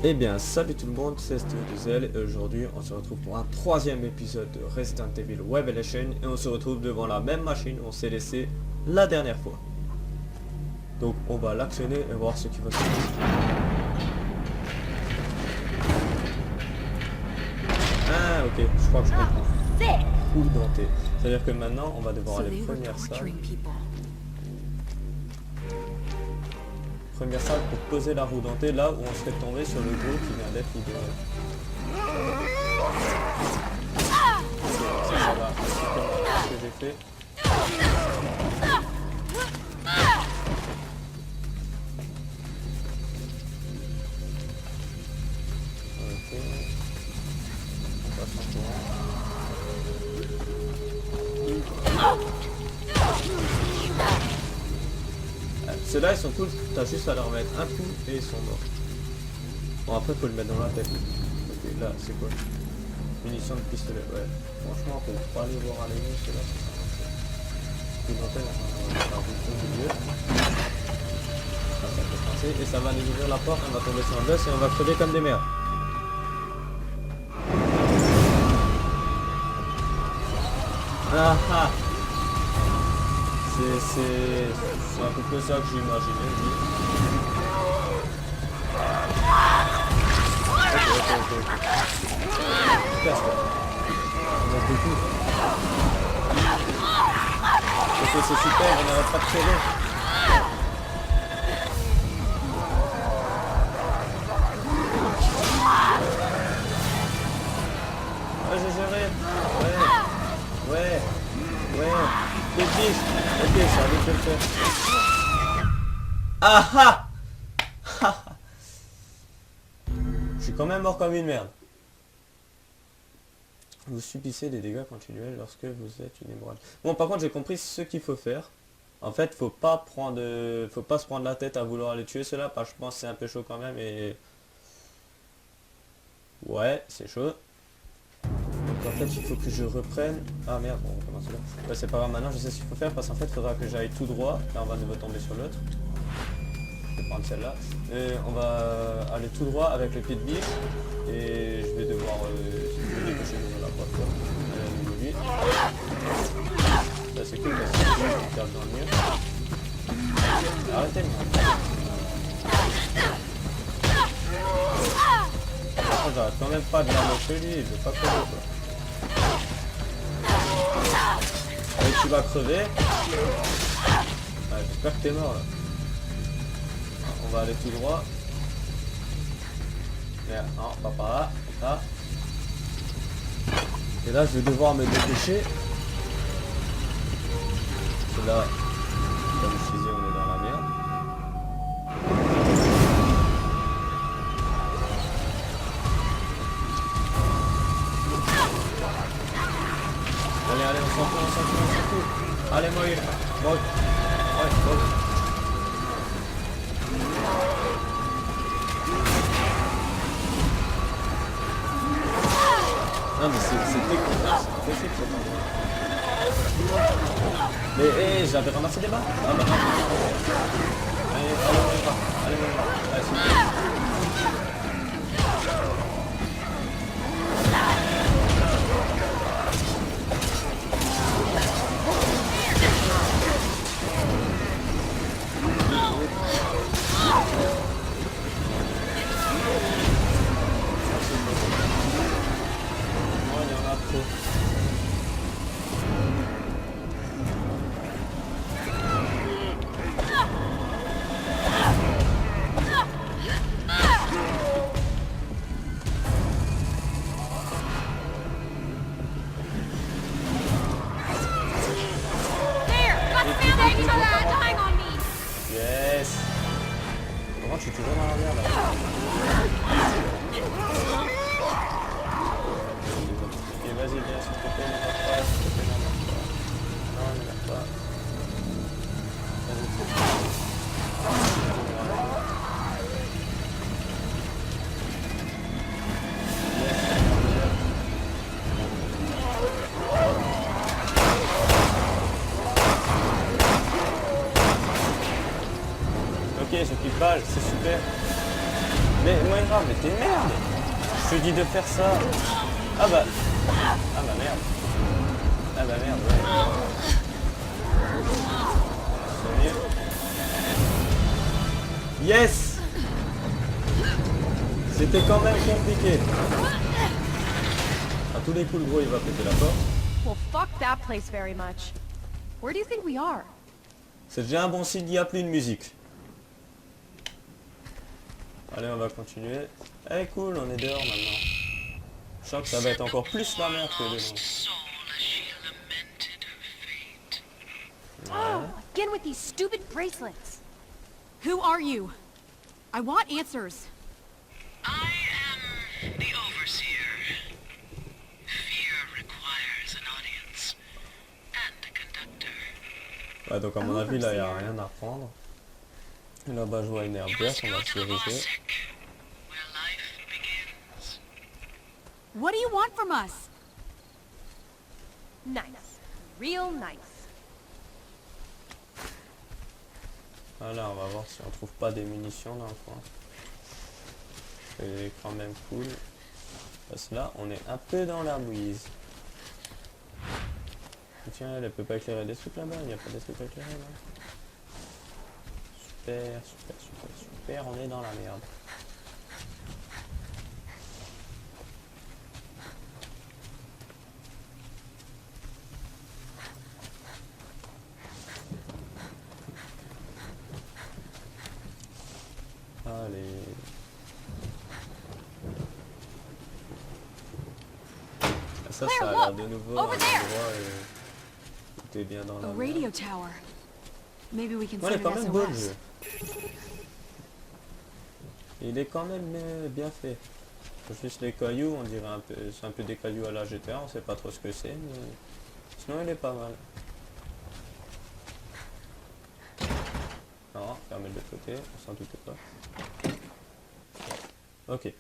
Eh bien, salut tout le monde, c'est Stéo2L et aujourd'hui on se retrouve pour un troisième épisode de Resident Evil Revelation et on se retrouve devant la même machine où on s'est laissé la dernière fois. Donc on va l'actionner et voir ce qui va se passer. Ah ok, je crois que je comprends. Roue dentée. C'est-à-dire que maintenant on va devoir aller première salle. Première salle pour poser la roue dentée là où on serait tombé sur le gros qui vient d'être libéré. Ça va, ce que j'ai fait. Ok. On passe en courant. Ceux-là ils sont cool, t'as juste à leur mettre un coup et ils sont morts. Bon après faut le mettre dans la tête. Ok là c'est quoi? Munitions de pistolet, ouais. Franchement pour pas aller voir à l'ennemi, c'est là c'est ça. Coup d'antenne, on va faire au milieu. Ça peut passer et ça va nous ouvrir la porte, on va tomber sur un boss et on va crever comme des merdes. Ah ah. C'est à peu près ça que j'imaginais. Ok. Casse-toi. On a beaucoup. Ok, c'est super, on n'arrête pas de tirer. Ah, j'ai géré. Ouais. Des biches. Ok, ça va vite le faire. Ah ah. Je suis quand même mort comme une merde. Vous subissez des dégâts continuels lorsque vous êtes une hémorragie. Bon, par contre, j'ai compris ce qu'il faut faire. En fait, faut pas se prendre la tête à vouloir les tuer ceux-là, parce que je pense que c'est un peu chaud quand même et... Ouais, c'est chaud. Donc en fait, il faut que je reprenne... Ah merde, bon, on commence là. Ouais, c'est pas grave, maintenant je sais ce qu'il faut faire, parce qu'en fait, il faudra que j'aille tout droit. Là, on va nouveau tomber sur l'autre. Je vais prendre celle-là. Et on va aller tout droit avec le pied de biche. Et je vais devoir... décocher la porte, quoi. Niveau 8. Ça c'est cool parce que je tape dans le mur. Arrêtez moi. Par contre j'arrête quand même pas de l'embaucher lui, il veut pas crever quoi. Allez tu vas crever. Ouais, j'espère que t'es mort là. On va aller tout droit. Merde, non, pas par là, là. Et là je vais devoir me dépêcher. Parce que là, comme je disais, on est dans la merde. Allez, on s'en fout. Allez, moi, ouais. Non mais c'est technique cet endroit. Mais j'avais ramassé des balles. Ah bah non. Allez, on y va. Allez, s'il vous plaît. Il y en a trop. Yes. Comment je suis toujours dans la merde là. Ok, vas-y, viens, s'il te plaît, ne meurs pas, s'il te plaît, ne meurs pas. Non, ne meurs pas. Ok, j'ai pris de balles, c'est super. Mais Moira, mais t'es merde. Je te dis de faire ça. Ah bah. Ah bah merde. Ah bah merde, ouais. Sérieux. Yes. C'était quand même compliqué. À tous les coups, le gros, il va péter la porte. Well, fuck that place very much. Where do you think we are? C'est déjà un bon signe, il n'y a plus de musique. Allez, on va continuer. Eh cool, on est dehors maintenant. Je sens que ça va être encore plus la merde que dedans. Oh, again with these stupid bracelets. Who are you? I want answers. I am the Overseer. Fear requires an audience and a conductor. Ouais, donc à mon avis, là, il n'y a rien à prendre. Là-bas, je vois une You herbière, must on go va to se the diriger. Mosaic, where life begins. What do you want from us? Nice. Real nice. Voilà, on va voir si on trouve pas des munitions dans le coin. C'est quand même cool. Parce que là, on est un peu dans la mouise. Tiens, elle peut pas éclairer des trucs là-bas, il n'y a pas des trucs à éclairer là. Super, super, super, super, on est dans la merde. Allez. Ah, ça a l'air de nouveau un endroit où t'es bien dans la A merde. radio tower. Maybe we can Ouais, il est send quand an même beau le SOS. jeu. Il est quand même bien fait. Juste les cailloux, on dirait un peu, c'est un peu des cailloux à la GTA, on sait pas trop ce que c'est, mais sinon il est pas mal. Non, fermez de l'autre côté, on s'en doutait pas. Ok.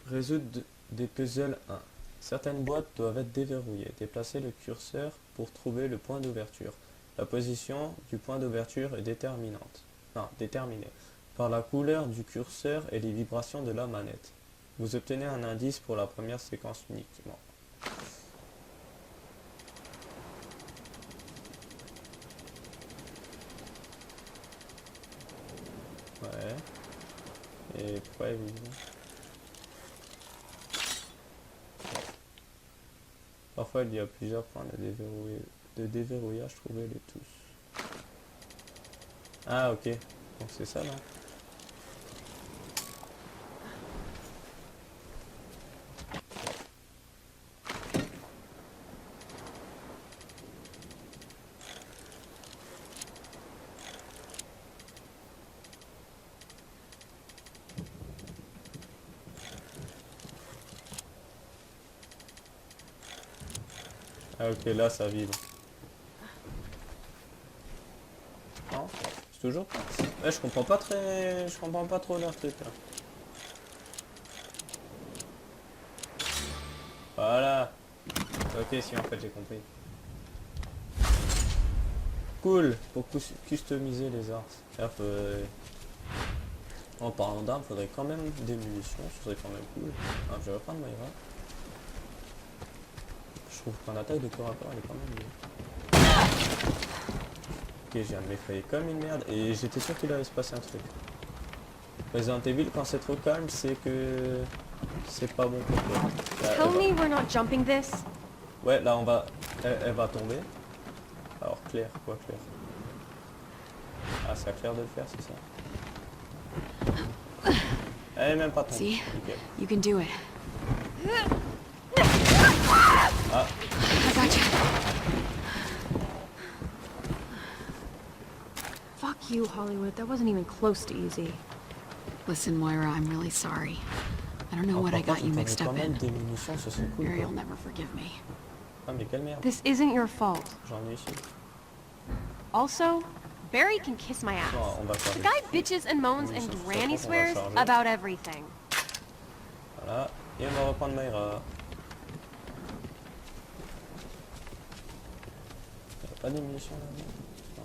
Résoudre des puzzles 1. Certaines boîtes doivent être déverrouillées. Déplacez le curseur pour trouver le point d'ouverture. La position du point d'ouverture est déterminante. Non, déterminée par la couleur du curseur et les vibrations de la manette. Vous obtenez un indice pour la première séquence uniquement. Ouais. Et pourquoi évidemment? Parfois il y a plusieurs points de déverrouillage, trouvez-les tous. Ah ok, donc c'est ça là. Ah ok, là ça vibre. Non, c'est toujours pas. Ouais, je comprends pas trop leur truc là. Voilà. Ok, si en fait j'ai compris. Cool, pour customiser les armes. En parlant d'armes, faudrait quand même des munitions, ce serait quand même cool. Ah, je vais reprendre Moira. Je trouve qu'en attaque de corps à corps, elle est quand même mieux. Ok, j'ai un de m'effrayer comme une merde et j'étais sûr qu'il allait se passer un truc. Resident Evil, quand c'est trop calme, c'est que c'est pas bon pour toi. Là, Tell me we're not jumping this. ouais, là on va... Elle va tomber. Alors Claire, quoi Claire? Ah, c'est à Claire de le faire, c'est ça? Elle est même pas tombée. See? Nickel. You can do it. Ah, I gotcha. Fuck you, Hollywood. That wasn't even close to easy. Listen, Moira, I'm really sorry. I don't know what I par got contre, you on mixed quand up même in. des munitions, ce serait cool. Barry Quoi. will never forgive me. Ah mais quelle merde. This isn't your fault. J'en ai ici. Also, Barry can kiss my ass. Non, on va The charger. guy bitches and moans Oui, and ça, je granny comprends qu'on va swears charger. about everything. Voilà. Et on va reprendre Moira. Y'a pas des munitions là? Non.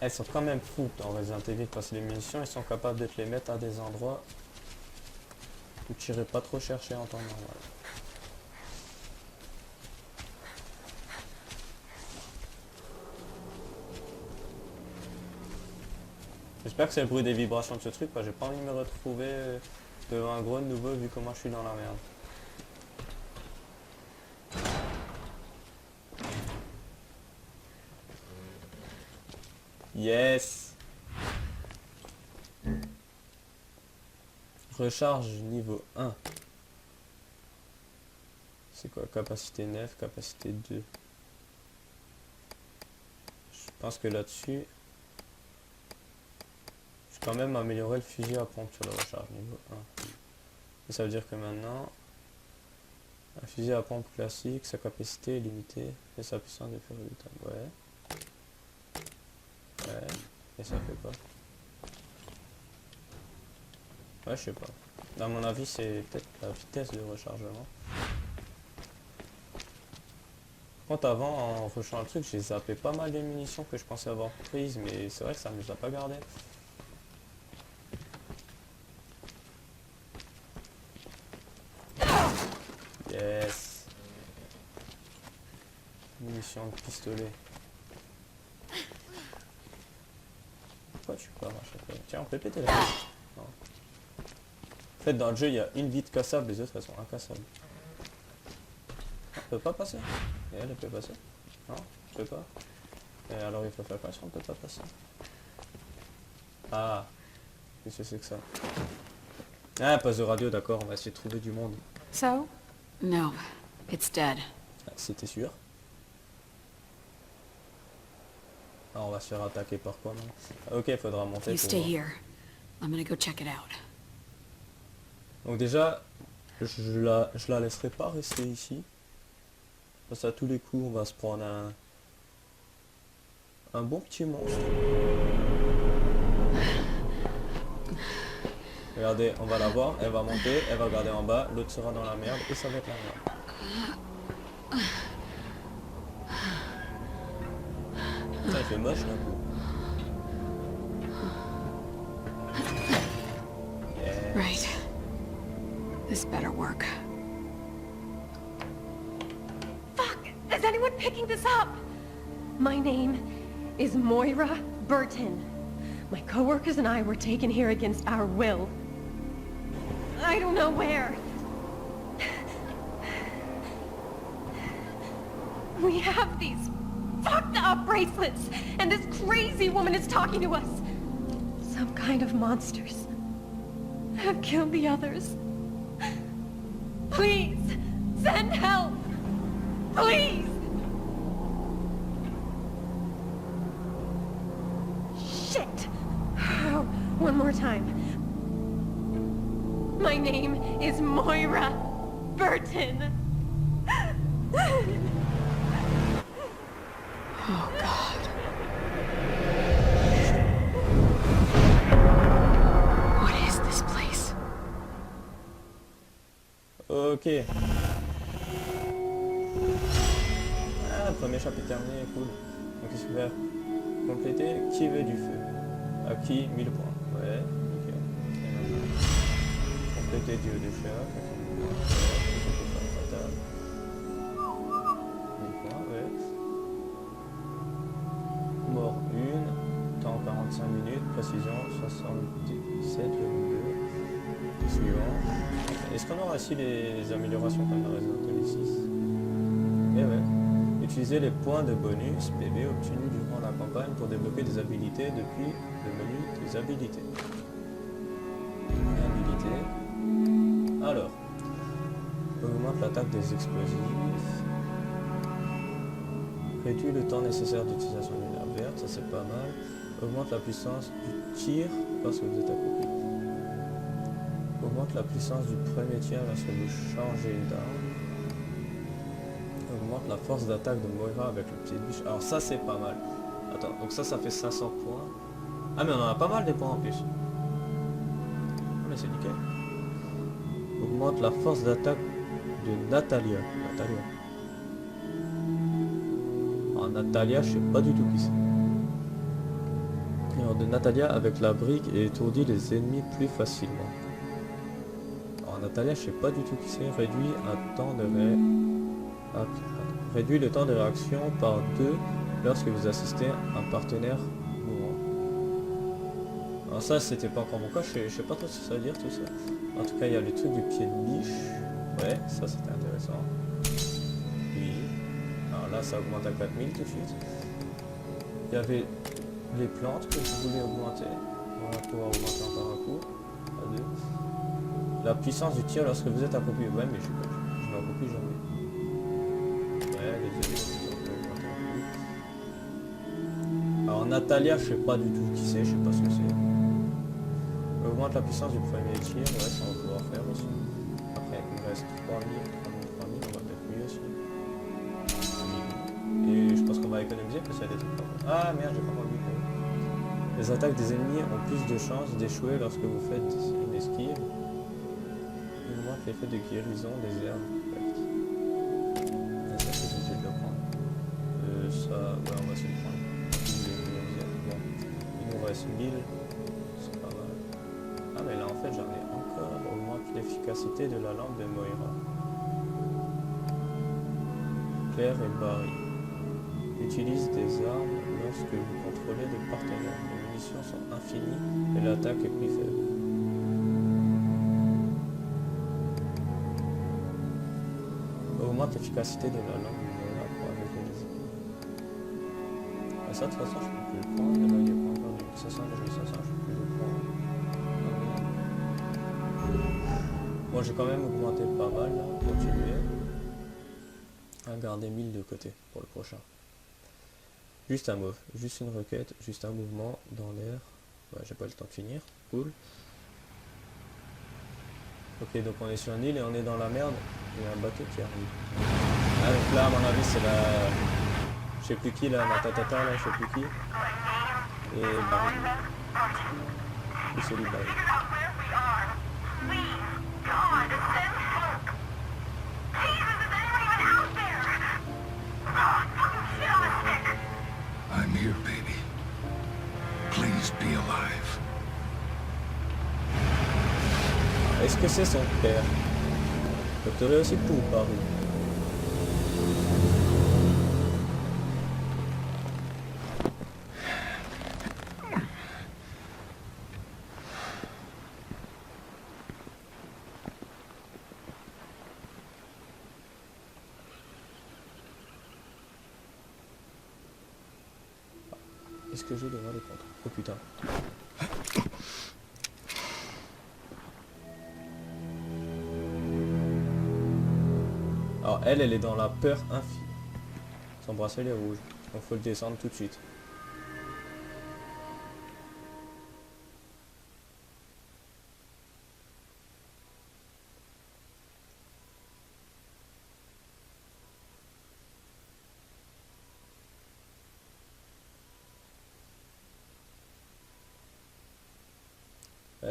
Elles sont quand même fous dans Resident Evil parce que les munitions ils sont capables de te les mettre à des endroits où tu irais pas trop chercher en temps normal. J'espère que c'est le bruit des vibrations de ce truc, parce que j'ai pas envie de me retrouver devant un gros nouveau vu comment je suis dans la merde. Yes. Recharge niveau 1. C'est quoi? Capacité 9, capacité 2. Je pense que là-dessus, j'ai quand même amélioré le fusil à pompe sur le recharge niveau 1. Et ça veut dire que maintenant, un fusil à pompe classique, sa capacité est limitée et sa puissance est plus redoutable. Ouais. Ouais. Et ça fait pas. Ouais, je sais pas. À mon avis, c'est peut-être la vitesse de rechargement. Par contre, avant, en rechargeant le truc, j'ai zappé pas mal de munitions que je pensais avoir prises, mais c'est vrai que ça ne nous a pas gardé. Yes. Munitions de pistolet. Pourquoi tu pars à chaque fois? Tiens, on peut péter la vie. Non. En fait, dans le jeu, il y a une vitre cassable, les autres, elles sont incassables. On peut pas passer. Et elle peut passer. Non, on peut pas. Et alors, il faut faire quoi si on peut pas passer? Ah. Qu'est-ce que c'est que ça? Ah, passe de radio, d'accord, on va essayer de trouver du monde. So? No, it's dead. Ah, c'était sûr. Ah, on va se faire attaquer par quoi, non? Ah, ok, il faudra monter You pour stay voir. here. I'm gonna go check it out. Donc déjà, je la laisserai pas rester ici. Parce qu'à tous les coups, on va se prendre un bon petit monstre. Regardez, on va la voir, elle va monter, elle va regarder en bas, l'autre sera dans la merde et ça va être la merde. Ça, il fait moche d'un coup. Yeah. Right. This better work. Fuck! Is anyone picking this up? My name is Moira Burton. My coworkers and I were taken here against our will. I don't know where. We have these fucked up bracelets, and this crazy woman is talking to us. Some kind of monsters have killed the others. Please, send help! Please! Shit! Oh, one more time. My name is Moira Burton. Oh God. What is this place? Ok. Ah, premier chapitre terminé, cool. Donc il faut faire compléter qui veut du feu. À qui 1000 points. Ouais, ok. Et maintenant, compléter Dieu des chats. Fatal. 1000 points, ouais. Mort 1. Temps 45 minutes. Précision 77,2. Suivant. Est-ce qu'on aura aussi les améliorations comme dans Resident Evil 6? Eh ouais. Utilisez les points de bonus PV obtenus durant la campagne pour débloquer des habilités depuis le menu des habilités. Habilités. Alors. Augmente l'attaque des explosifs. Réduit le temps nécessaire d'utilisation d'une arme verte, ça c'est pas mal. Augmente la puissance du tir lorsque vous êtes accroupi. Augmente la puissance du premier tir lorsque vous changez d'arme. Augmente la force d'attaque de Moira avec le pied de biche. Alors ça c'est pas mal. Attends, donc ça fait 500 points. Ah mais on en a pas mal des points en plus. Ah mais c'est nickel. Augmente la force d'attaque de Natalia. Alors Natalia, je sais pas du tout qui c'est. de Natalia avec la brique et étourdit les ennemis plus facilement. Alors Natalia, je sais pas du tout qui c'est, réduit le temps de réaction par 2 lorsque vous assistez un partenaire mourant. Alors ça c'était pas encore mon cas, je sais pas trop ce que ça veut dire tout ça. En tout cas il y a le truc du pied de biche. Ouais, ça c'était intéressant. Oui. Alors là ça augmente à 4000 tout de suite. Il y avait les plantes que je voulais augmenter. On va pouvoir augmenter encore un coup. À 2. La puissance du tir lorsque vous êtes accroupi. Ouais mais je m'accroupis jamais. Ouais, les yeux, on peut augmenter un coup. Alors Natalia, je sais pas du tout qui c'est, je sais pas ce que c'est. Augmente la puissance du premier tir, ouais ça on va pouvoir faire aussi. Après il me reste 3000, on va peut-être mieux aussi. Et je pense qu'on va économiser parce qu'il y a des trucs. Ah merde, j'ai pas envie. Les attaques des ennemis ont plus de chances d'échouer lorsque vous faites une esquive. Il augmente l'effet de guérison des herbes. Ça c'est obligé de le prendre. Ça, ouais on va se le prendre. Il nous reste 1000. C'est pas mal. Ah mais là en fait j'en ai encore. Augmente l'efficacité de la lampe de Moira. Claire et Barry. Utilise des armes lorsque vous contrôlez des partenaires. Les munitions sont infinies et l'attaque est plus faible. Augmente l'efficacité de la lampe de Moira pour arrêter les ennemis. Et ça de toute façon je peux plus le prendre. Et là il n'y a pas encore du 500, je peux plus le prendre. Bon j'ai quand même augmenté pas mal là, continuer. À garder 1000 de côté pour le prochain. Juste un move, juste une requête, juste un mouvement dans l'air. Ouais, j'ai pas le temps de finir. Cool. Ok, donc on est sur une île et on est dans la merde. Il y a un bateau qui arrive. Ah, donc là, à mon avis, c'est la... Je sais plus qui, là, la tatata, là, je sais plus qui. Et Barry. Et celui de Barry. I'm here, baby. Please be alive. Est-ce que c'est son père? Docteur aussi pour Barry. Est-ce que je devrais les contre? Oh putain. Alors elle est dans la peur infinie. Son bracelet rouge. Donc faut le descendre tout de suite.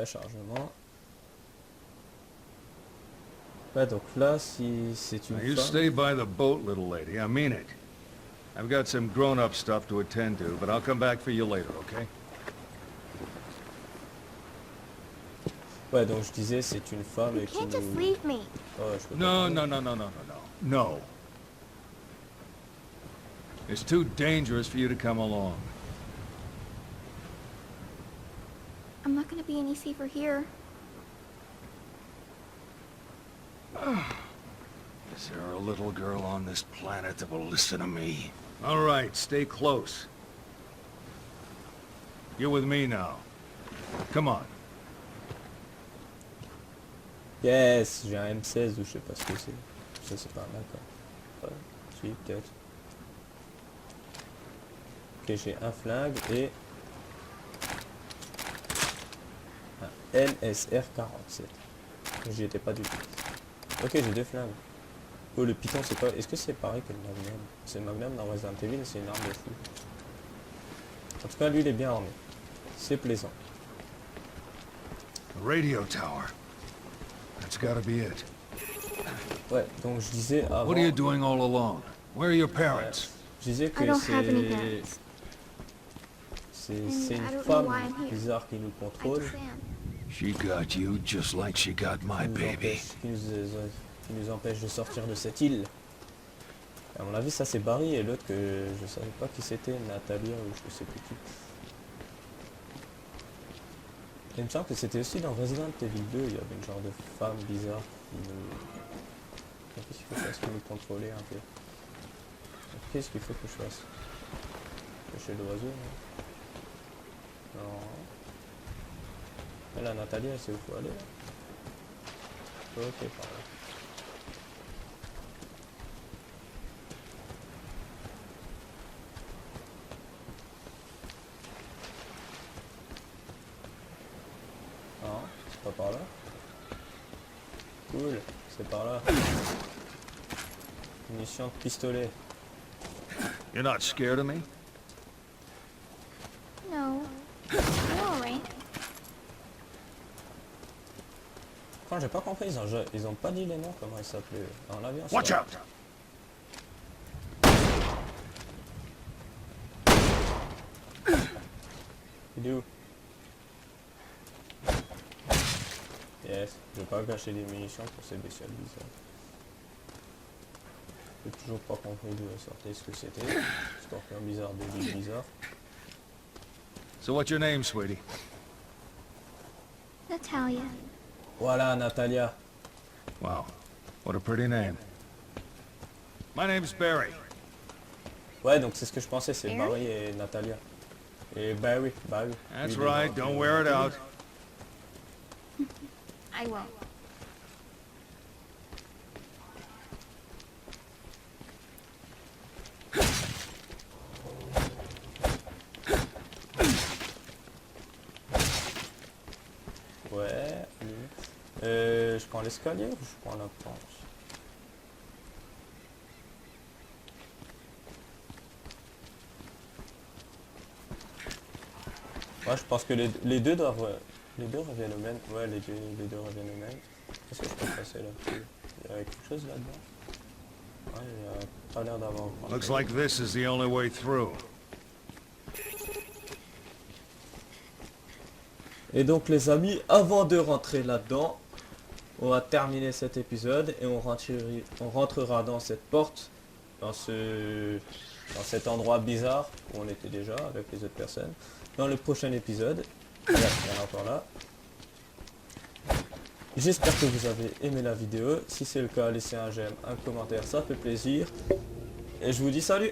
Chargement. Ouais, donc là, si c'est une Now you femme... stay by the boat, little lady. I mean it. I've got some grown-up stuff to attend to, but I'll come back for you later, okay? Ouais, donc je disais, c'est une femme et qui Can't just nous... leave me. Oh, je peux pas No, parler. no, no, no, no, no, no. No. It's too dangerous for you to come along. I'm not gonna be any safer here. Is there a little girl on this planet that will listen to me? All right, stay close. You're with me now. Come on. Yes, j'ai un M16 ou je sais pas ce que c'est. Ça c'est pas un d'accord. Ouais, si, peut-être. Ok, j'ai un flingue et... un LSR 47. J'y étais pas du tout. Ok, j'ai 2 flingues. Oh, le Python c'est quoi? Est-ce que c'est pareil que le Magnum? C'est le Magnum dans Resident Evil, c'est une arme de fou. En tout cas, lui il est bien armé. C'est plaisant. The radio tower. That's gotta be it. Ouais, donc je disais avant... What are you doing all alone? Where are your parents? Je disais I que don't have any c'est... parents. c'est I une don't know femme why I'm here. bizarre qui nous I contrôle, just am. She got you just like she got my baby. qui nous empêche de sortir de cette île. À mon avis, ça c'est Barry et l'autre que je savais pas qui c'était, Natalia ou je sais plus qui. Il me semble que c'était aussi dans Resident Evil 2, il y avait une genre de femme bizarre qui nous... Qu'est-ce qu'il faut que je fasse, qui nous contrôlait un peu. Qu'est-ce qu'il faut que je fasse? Pêcher l'oiseau, non? Non. Mais la Natalia, elle sait où faut aller là? Ok, par là. Non, c'est pas par là. Cool, c'est par là. Munition de pistolet. You're not scared of me? No. You're alright. Quand j'ai pas compris, ils ont pas dit les noms, comment ils s'appelaient en avion. Watch out! Il est où? Yes, je vais pas gâcher des munitions pour ces bestioles bizarres. J'ai toujours pas compris d'où elles sortaient, ce que c'était. Scorpion bizarre, des villes bizarres. So what's your name, sweetie? Natalia. Voilà, Natalia. Wow, what a pretty name. My name's Barry. Ouais, donc c'est ce que je pensais, c'est Barry? Barry et Natalia. Et Barry. That's Lui, right, des- don't wear it out. I won't. Ouais. Je prends l'escalier ou je prends la planche? Ouais, je pense que les deux doivent... Les deux reviennent au même. Ouais, les deux reviennent au même. Est-ce que je peux passer là-dessus? Il y a quelque chose là-dedans? Ouais, il y a pas l'air d'avoir... Looks like this is the only way through. Et donc les amis, avant de rentrer là-dedans, on va terminer cet épisode et on rentrera dans cette porte, dans cet endroit bizarre où on était déjà avec les autres personnes, dans le prochain épisode. Il y en a encore là. J'espère que vous avez aimé la vidéo. Si c'est le cas, laissez un j'aime, un commentaire, ça fait plaisir. Et je vous dis salut!